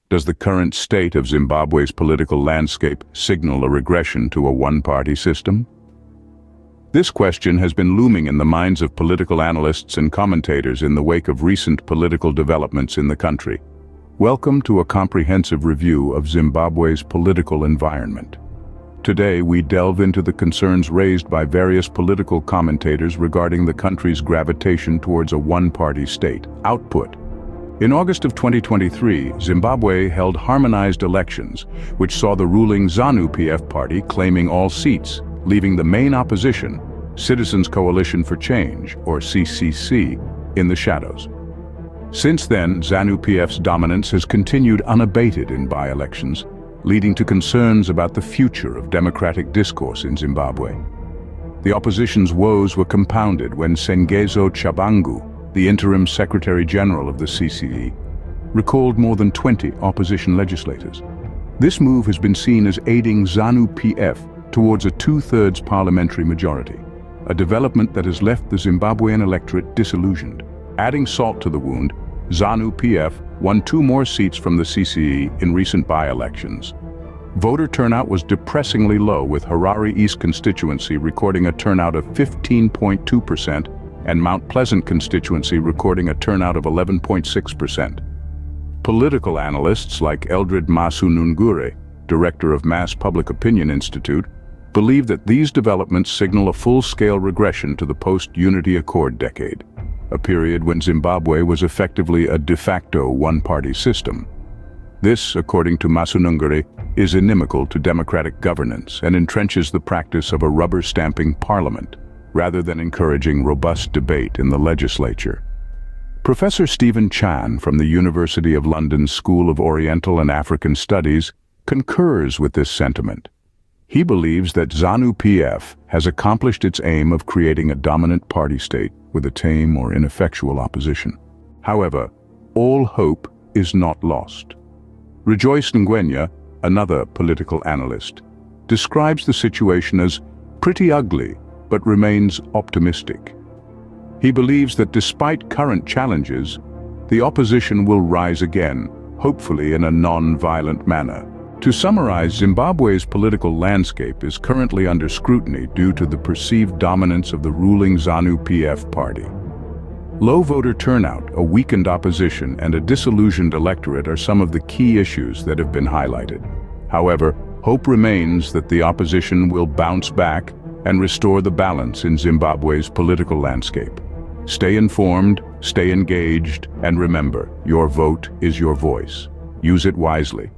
Does the current state of Zimbabwe's political landscape signal a regression to a one-party system? This question has been looming in the minds of political analysts and commentators in the wake of recent political developments in the country. Welcome to a comprehensive review of Zimbabwe's political environment. Today, we delve into the concerns raised by various political commentators regarding the country's gravitation towards a one-party state. Output. In August of 2023, Zimbabwe held harmonized elections, which saw the ruling ZANU PF party claiming all seats, leaving the main opposition, Citizens Coalition for Change, or CCC, in the shadows. Since then, ZANU PF's dominance has continued unabated in by-elections, leading to concerns about the future of democratic discourse in Zimbabwe. The opposition's woes were compounded when Sengezo Tshabangu, the interim Secretary General of the CCE, recalled more than 20 opposition legislators. This move has been seen as aiding ZANU PF towards a two-thirds parliamentary majority, a development that has left the Zimbabwean electorate disillusioned. Adding salt to the wound, ZANU PF won 2 more seats from the CCE in recent by-elections. Voter turnout was depressingly low, with Harare East constituency recording a turnout of 15.2% and Mount Pleasant constituency recording a turnout of 11.6%. Political analysts like Eldred Masunungure, director of Mass Public Opinion Institute, believe that these developments signal a full-scale regression to the post-Unity Accord decade, a period when Zimbabwe was effectively a de facto one-party system. This, according to Masunungure, is inimical to democratic governance and entrenches the practice of a rubber-stamping parliament, rather than encouraging robust debate in the legislature. Professor Stephen Chan from the University of London's School of Oriental and African Studies concurs with this sentiment. He believes that ZANU PF has accomplished its aim of creating a dominant party state with a tame or ineffectual opposition. However, all hope is not lost. Rejoice Ngwenya, another political analyst, describes the situation as pretty ugly, but remains optimistic. He believes that despite current challenges, the opposition will rise again, hopefully in a non-violent manner. To summarize, Zimbabwe's political landscape is currently under scrutiny due to the perceived dominance of the ruling ZANU PF party. Low voter turnout, a weakened opposition, and a disillusioned electorate are some of the key issues that have been highlighted. However, hope remains that the opposition will bounce back and restore the balance in Zimbabwe's political landscape. Stay informed, stay engaged, and remember, your vote is your voice. Use it wisely.